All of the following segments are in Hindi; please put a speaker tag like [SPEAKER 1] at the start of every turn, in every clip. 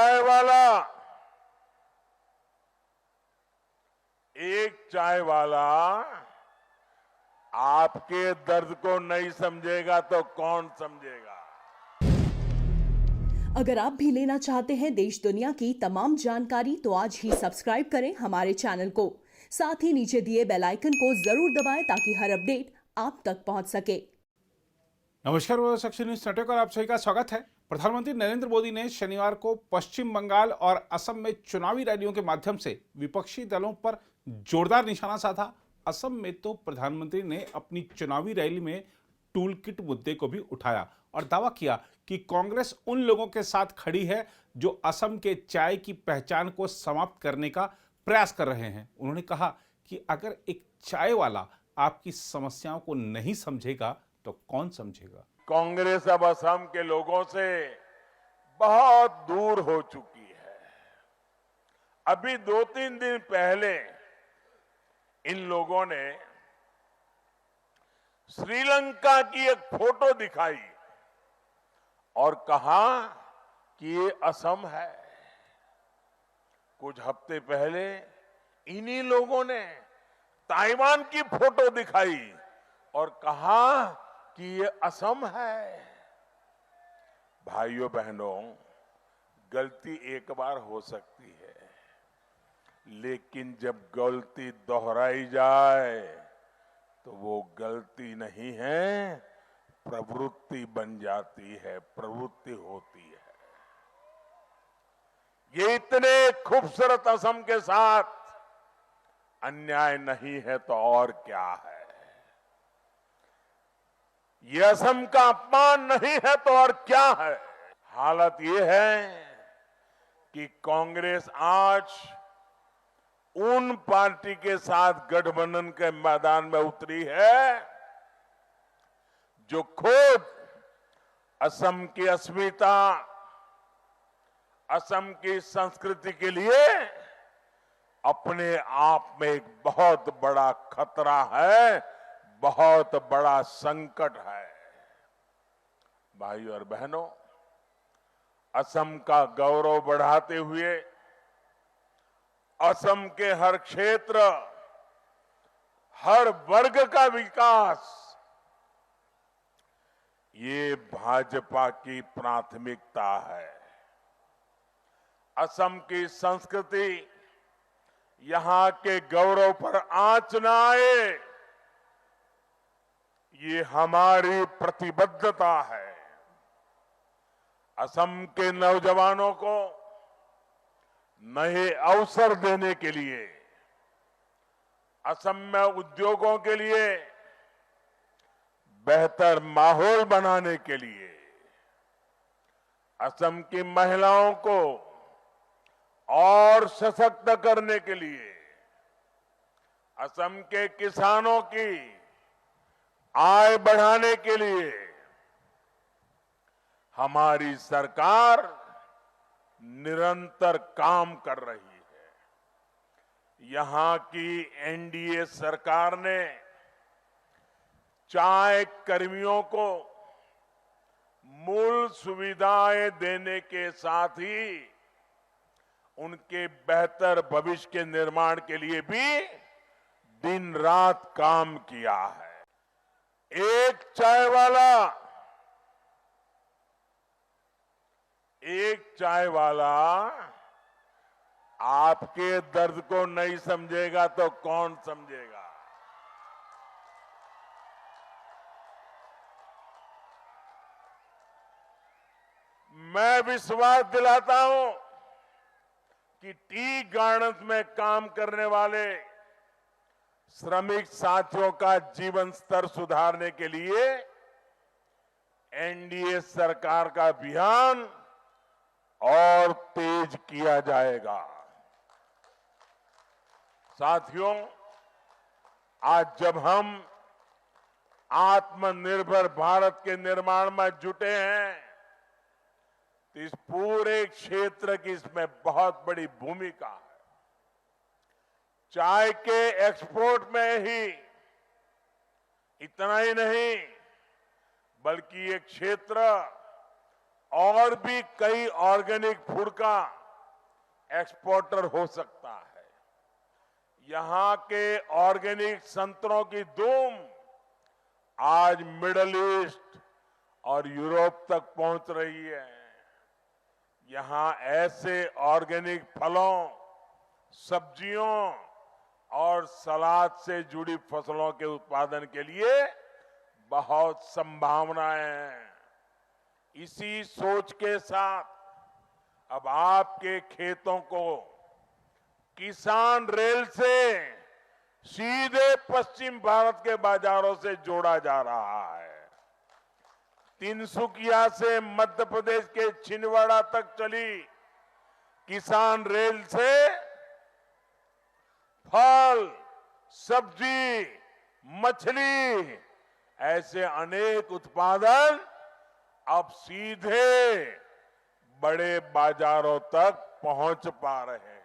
[SPEAKER 1] चाय वाला एक चाय वाला आपके दर्द को नहीं समझेगा तो कौन समझेगा।
[SPEAKER 2] अगर आप भी लेना चाहते हैं देश दुनिया की तमाम जानकारी तो आज ही सब्सक्राइब करें हमारे चैनल को। साथ ही नीचे दिए बेल आइकन को जरूर दबाएं ताकि हर अपडेट आप तक पहुंच सके।
[SPEAKER 3] नमस्कार, वो सक्सेस न्यूज नेटवर्क और आप सभी का स्वागत है। प्रधानमंत्री नरेंद्र मोदी ने शनिवार को पश्चिम बंगाल और असम में चुनावी रैलियों के माध्यम से विपक्षी दलों पर जोरदार निशाना साधा। असम में तो प्रधानमंत्री ने अपनी चुनावी रैली में टूल किट मुद्दे को भी उठाया और दावा किया कि कांग्रेस उन लोगों के साथ खड़ी है जो असम के चाय की पहचान को समाप्त करने का प्रयास कर रहे हैं। उन्होंने कहा कि अगर एक चाय वाला आपकी समस्याओं को नहीं समझेगा तो कौन समझेगा।
[SPEAKER 1] कांग्रेस अब असम के लोगों से बहुत दूर हो चुकी है। अभी 2-3 दिन पहले इन लोगों ने श्रीलंका की एक फोटो दिखाई और कहा कि ये असम है। कुछ हफ्ते पहले इन्हीं लोगों ने ताइवान की फोटो दिखाई और कहा कि ये असम है। भाइयों बहनों, गलती एक बार हो सकती है, लेकिन जब गलती दोहराई जाए तो वो गलती नहीं है, प्रवृत्ति बन जाती है, प्रवृत्ति होती है। ये इतने खूबसूरत असम के साथ अन्याय नहीं है तो और क्या है। ये असम का अपमान नहीं है तो और क्या है। हालत ये है कि कांग्रेस आज उन पार्टी के साथ गठबंधन के मैदान में उतरी है जो खुद असम की अस्मिता, असम की संस्कृति के लिए अपने आप में एक बहुत बड़ा खतरा है, बहुत बड़ा संकट है। भाइयों और बहनों, असम का गौरव बढ़ाते हुए असम के हर क्षेत्र, हर वर्ग का विकास, ये भाजपा की प्राथमिकता है। असम की संस्कृति, यहां के गौरव पर आंच न आए, ये हमारी प्रतिबद्धता है। असम के नौजवानों को नए अवसर देने के लिए, असम में उद्योगों के लिए बेहतर माहौल बनाने के लिए, असम की महिलाओं को और सशक्त करने के लिए, असम के किसानों की आय बढ़ाने के लिए हमारी सरकार निरंतर काम कर रही है। यहां की एनडीए सरकार ने चाय कर्मियों को मूल सुविधाएं देने के साथ ही उनके बेहतर भविष्य के निर्माण के लिए भी दिन रात काम किया है। एक चाय वाला आपके दर्द को नहीं समझेगा तो कौन समझेगा। मैं विश्वास दिलाता हूं कि टी गार्डन्स में काम करने वाले श्रमिक साथियों का जीवन स्तर सुधारने के लिए एनडीए सरकार का अभियान और तेज किया जाएगा। साथियों, आज जब हम आत्मनिर्भर भारत के निर्माण में जुटे हैं तो इस पूरे क्षेत्र की इसमें बहुत बड़ी भूमिका है। चाय के एक्सपोर्ट में ही इतना ही नहीं, बल्कि ये क्षेत्र और भी कई ऑर्गेनिक फूड का एक्सपोर्टर हो सकता है। यहां के ऑर्गेनिक संतरों की धूम आज मिडिल ईस्ट और यूरोप तक पहुंच रही है। यहां ऐसे ऑर्गेनिक फलों, सब्जियों और सलाद से जुड़ी फसलों के उत्पादन के लिए बहुत संभावनाएं हैं। इसी सोच के साथ अब आपके खेतों को किसान रेल से सीधे पश्चिम भारत के बाजारों से जोड़ा जा रहा है। तिनसुकिया से मध्य प्रदेश के छिंदवाड़ा तक चली किसान रेल से फल, सब्जी, मछली ऐसे अनेक उत्पादन अब सीधे बड़े बाजारों तक पहुंच पा रहे हैं।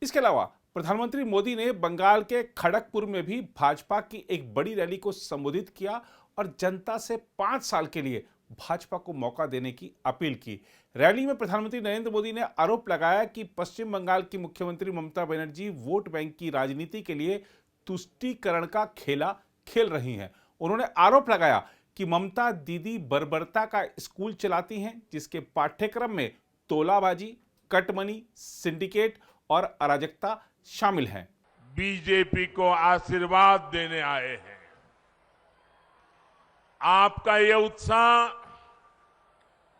[SPEAKER 3] इसके अलावा प्रधानमंत्री मोदी ने बंगाल के खड़गपुर में भी भाजपा की एक बड़ी रैली को संबोधित किया और जनता से 5 साल के लिए भाजपा को मौका देने की अपील की। रैली में प्रधानमंत्री नरेंद्र मोदी ने आरोप लगाया कि पश्चिम बंगाल की मुख्यमंत्री ममता बनर्जी वोट बैंक की राजनीति के लिए तुष्टीकरण का खेला खेल रही हैं। उन्होंने आरोप लगाया कि ममता दीदी बर्बरता का स्कूल चलाती हैं, जिसके पाठ्यक्रम में तोलाबाजी, कटमनी, सिंडिकेट और अराजकता शामिल हैं।
[SPEAKER 1] बीजेपी को आशीर्वाद देने आए हैं। आपका ये उत्साह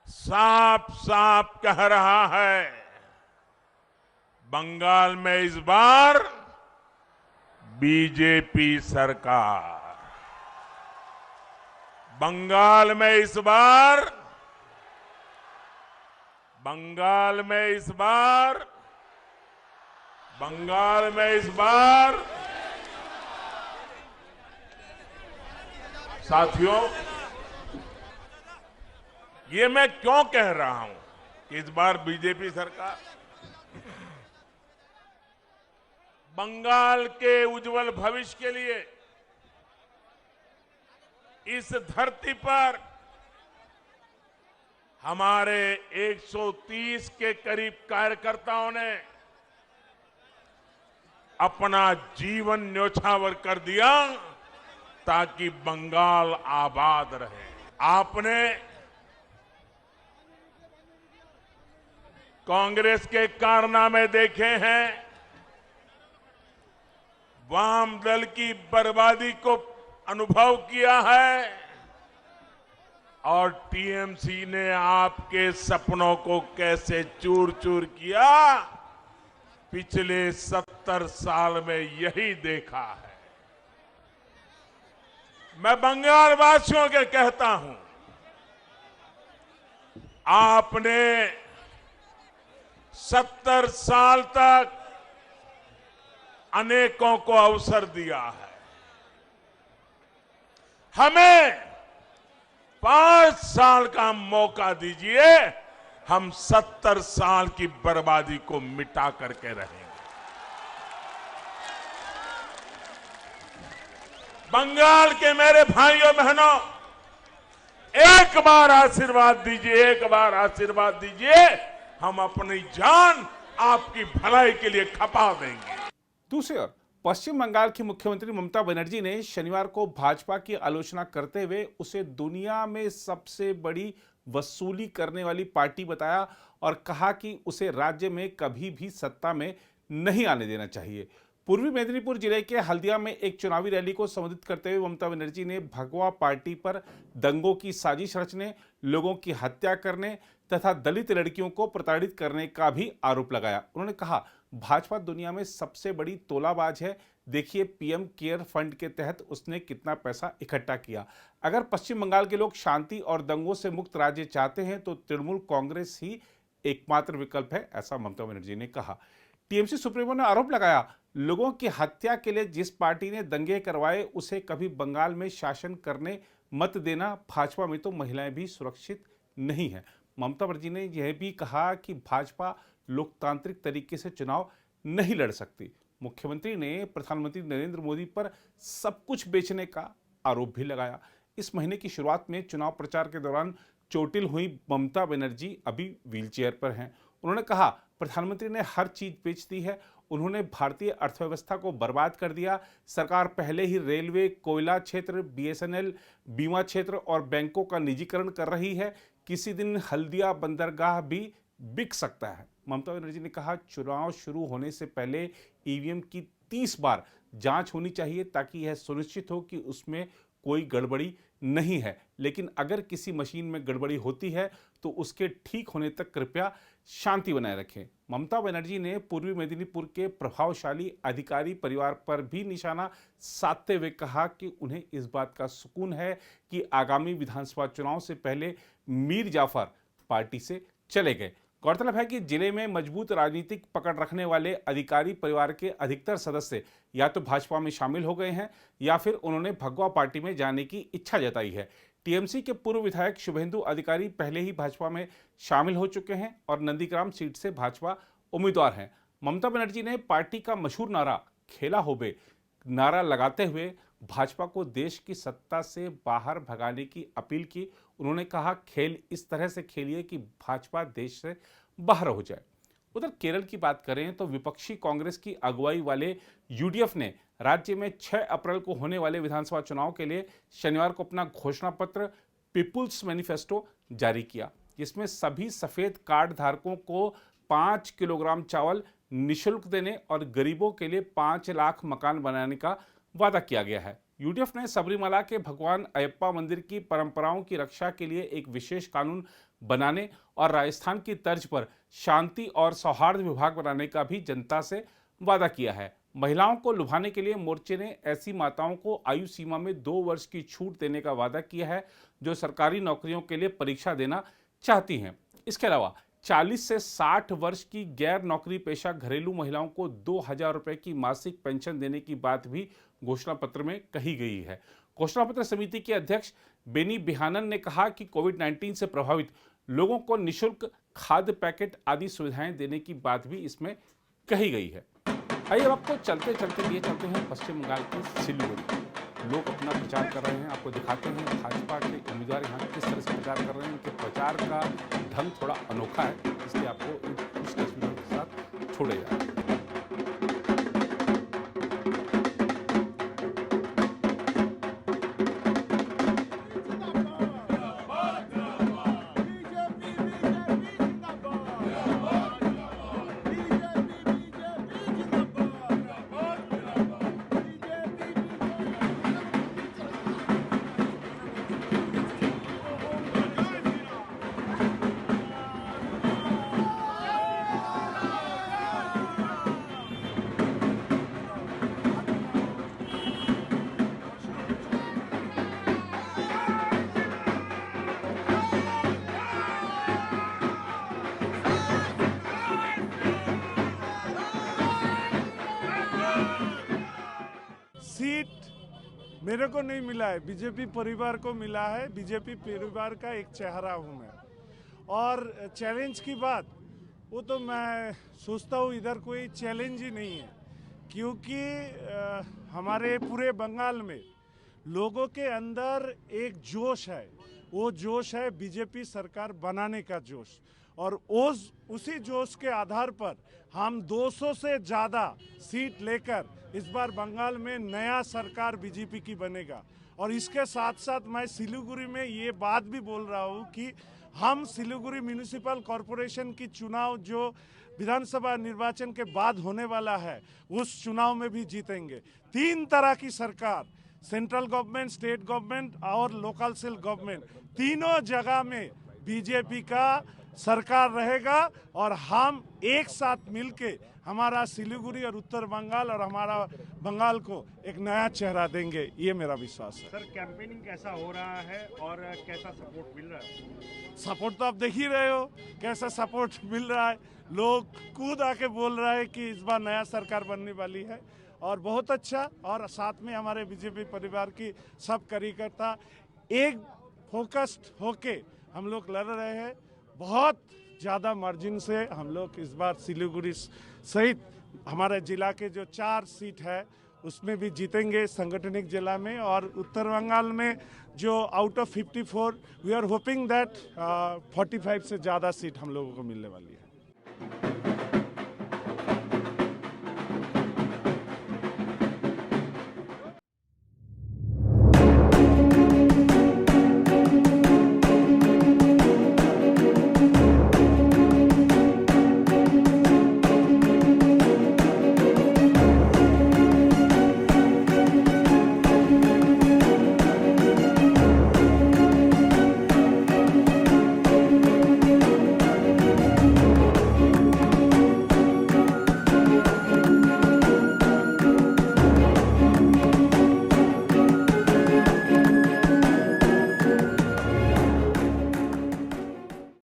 [SPEAKER 1] साफ साफ कह रहा है, बंगाल में इस बार बीजेपी सरकार, बंगाल में इस बार साथियों, ये मैं क्यों कह रहा हूं कि इस बार बीजेपी सरकार, बंगाल के उज्जवल भविष्य के लिए इस धरती पर हमारे 130 के करीब कार्यकर्ताओं ने अपना जीवन न्योछावर कर दिया ताकि बंगाल आबाद रहे। आपने कांग्रेस के कारनामे देखे हैं, वाम दल की बर्बादी को अनुभव किया है और टीएमसी ने आपके सपनों को कैसे चूर चूर किया, पिछले 70 साल में यही देखा है। मैं बंगाल वासियों के कहता हूं, आपने 70 साल तक अनेकों को अवसर दिया है, हमें 5 साल का मौका दीजिए, हम 70 साल की बर्बादी को मिटा करके रहेंगे। बंगाल के मेरे भाइयों बहनों, एक बार आशीर्वाद दीजिए, हम अपनी जान आपकी भलाई के लिए खपा देंगे।
[SPEAKER 3] दूसरी ओर पश्चिम बंगाल की मुख्यमंत्री ममता बनर्जी ने शनिवार को भाजपा की आलोचना करते हुए उसे दुनिया में सबसे बड़ी वसूली करने वाली पार्टी बताया और कहा कि उसे राज्य में कभी भी सत्ता में नहीं आने देना चाहिए। पूर्वी मेदिनीपुर जिले के हल्दिया में एक चुनावी रैली को संबोधित करते हुए ममता बनर्जी ने भगवा पार्टी पर दंगों की साजिश रचने, लोगों की हत्या करने तथा दलित लड़कियों को प्रताड़ित करने का भी आरोप लगाया। उन्होंने कहा, भाजपा दुनिया में सबसे बड़ी तोलाबाज है, देखिए पीएम केयर फंड के तहत उसने कितना पैसा इकट्ठा किया। अगर पश्चिम बंगाल के लोग शांति और दंगों से मुक्त राज्य चाहते हैं तो तृणमूल कांग्रेस ही एकमात्र विकल्प है, ऐसा ममता बनर्जी ने कहा। टीएमसी सुप्रीमो ने आरोप लगाया, लोगों की हत्या के लिए जिस पार्टी ने दंगे करवाए उसे कभी बंगाल में शासन करने मत देना, भाजपा में तो महिलाएं भी सुरक्षित नहीं है। ममता बनर्जी ने यह भी कहा कि भाजपा लोकतांत्रिक तरीके से चुनाव नहीं लड़ सकती। मुख्यमंत्री ने प्रधानमंत्री नरेंद्र मोदी पर सब कुछ बेचने का आरोप भी लगाया। इस महीने की शुरुआत में चुनाव प्रचार के दौरान चोटिल हुई ममता बनर्जी अभी व्हीलचेयर पर हैं। उन्होंने कहा प्रधानमंत्री ने हर चीज बेच दी है, उन्होंने भारतीय अर्थव्यवस्था को बर्बाद कर दिया। सरकार पहले ही रेलवे, कोयला क्षेत्र, बीएसएनएल, बीमा क्षेत्र और बैंकों का निजीकरण कर रही है। किसी दिन हल्दिया बंदरगाह भी बिक सकता है। ममता बनर्जी ने कहा चुनाव शुरू होने से पहले ईवीएम की 30 बार जांच होनी चाहिए ताकि यह सुनिश्चित हो कि उसमें कोई गड़बड़ी नहीं है, लेकिन अगर किसी मशीन में गड़बड़ी होती है तो उसके ठीक होने तक कृपया शांति बनाए रखें। ममता बनर्जी ने पूर्वी मेदिनीपुर के प्रभावशाली अधिकारी परिवार पर भी निशाना साधते हुए कहा कि उन्हें इस बात का सुकून है कि आगामी विधानसभा चुनाव से पहले मीर जाफर पार्टी से चले गए। गौरतलब है कि जिले में मजबूत राजनीतिक पकड़ रखने वाले अधिकारी परिवार के अधिकतर सदस्य या तो भाजपा में शामिल हो गए हैं या फिर उन्होंने भगवा पार्टी में जाने की इच्छा जताई है। टीएमसी के पूर्व विधायक शुभेंदु अधिकारी पहले ही भाजपा में शामिल हो चुके हैं और नंदीग्राम सीट से भाजपा उम्मीदवार हैं। ममता बनर्जी ने पार्टी का मशहूर नारा खेला होबे नारा लगाते हुए भाजपा को देश की सत्ता से बाहर भगाने की अपील की। उन्होंने कहा खेल इस तरह से खेलिए कि भाजपा देश से बाहर हो जाए। उधर केरल की बात करें तो विपक्षी कांग्रेस की अगुवाई वाले यूडीएफ ने राज्य में 6 अप्रैल को होने वाले विधानसभा चुनाव के लिए शनिवार को अपना घोषणा पत्र पीपुल्स मैनिफेस्टो जारी किया, जिसमें सभी सफेद कार्ड धारकों को 5 किलोग्राम चावल निःशुल्क देने और गरीबों के लिए 5 लाख मकान बनाने का वादा किया गया है। यूडीएफ ने सबरीमला के भगवान अयप्पा मंदिर की परंपराओं की रक्षा के लिए एक विशेष कानून बनाने और राजस्थान की तर्ज पर शांति और सौहार्द विभाग बनाने का भी जनता से वादा किया है। महिलाओं को लुभाने के लिए मोर्चे ने ऐसी माताओं को आयु सीमा में 2 वर्ष की छूट देने का वादा किया है जो सरकारी नौकरियों के लिए परीक्षा देना चाहती हैं। इसके अलावा 40 से 60 वर्ष की गैर नौकरी पेशा घरेलू महिलाओं को 2000 रुपए की मासिक पेंशन देने की बात भी घोषणा पत्र में कही गई है। घोषणा पत्र समिति के अध्यक्ष बेनी बिहानन ने कहा कि कोविड-19 से प्रभावित लोगों को निःशुल्क खाद्य पैकेट आदि सुविधाएं देने की बात भी इसमें कही गई है। आइए अब आपको चलते चलते लिए चलते हैं पश्चिम बंगाल के सिलीगुड़ी। लोग अपना प्रचार कर रहे हैं, आपको दिखाते हैं भाजपा के उम्मीदवार यहाँ किस तरह से प्रचार कर रहे हैं। उनके प्रचार का ढंग थोड़ा अनोखा है, इसलिए आपको इन कुछ तस्वीरों के साथ छोड़े जा रहे हैं।
[SPEAKER 4] सीट मेरे को नहीं मिला है, बीजेपी परिवार को मिला है। बीजेपी परिवार का एक चेहरा हूँ मैं। और चैलेंज की बात, वो तो मैं सोचता हूँ इधर कोई चैलेंज ही नहीं है, क्योंकि हमारे पूरे बंगाल में लोगों के अंदर एक जोश है। वो जोश है बीजेपी सरकार बनाने का जोश, और उसी जोश के आधार पर हम 200 से ज़्यादा सीट लेकर इस बार बंगाल में नया सरकार बीजेपी की बनेगा। और इसके साथ साथ मैं सिलीगुड़ी में ये बात भी बोल रहा हूँ कि हम सिलीगुड़ी म्यूनिसिपल कॉरपोरेशन की चुनाव जो विधानसभा निर्वाचन के बाद होने वाला है, उस चुनाव में भी जीतेंगे। 3 तरह की सरकार, सेंट्रल गवर्नमेंट, स्टेट गवर्नमेंट और लोकल सेल्फ गवर्नमेंट, तीनों जगह में बीजेपी का सरकार रहेगा। और हम एक साथ मिलके हमारा सिलीगुड़ी और उत्तर बंगाल और हमारा बंगाल को एक नया चेहरा देंगे, ये मेरा विश्वास है।
[SPEAKER 5] सर, कैंपेनिंग कैसा हो रहा है और कैसा सपोर्ट मिल रहा है?
[SPEAKER 4] सपोर्ट तो आप देख ही रहे हो कैसा सपोर्ट मिल रहा है। लोग कूद आके बोल रहा है कि इस बार नया सरकार बनने वाली है, और बहुत अच्छा। और साथ में हमारे बीजेपी परिवार की सब कार्यकर्ता एक फोकस्ड होके हम लोग लड़ रहे हैं। बहुत ज़्यादा मार्जिन से हम लोग इस बार सिलीगुड़ी सहित हमारे जिला के जो 4 सीट है उसमें भी जीतेंगे संगठनिक जिला में। और उत्तर बंगाल में जो out of 54 we are hoping that 45 से ज़्यादा सीट हम लोगों को मिलने वाली है।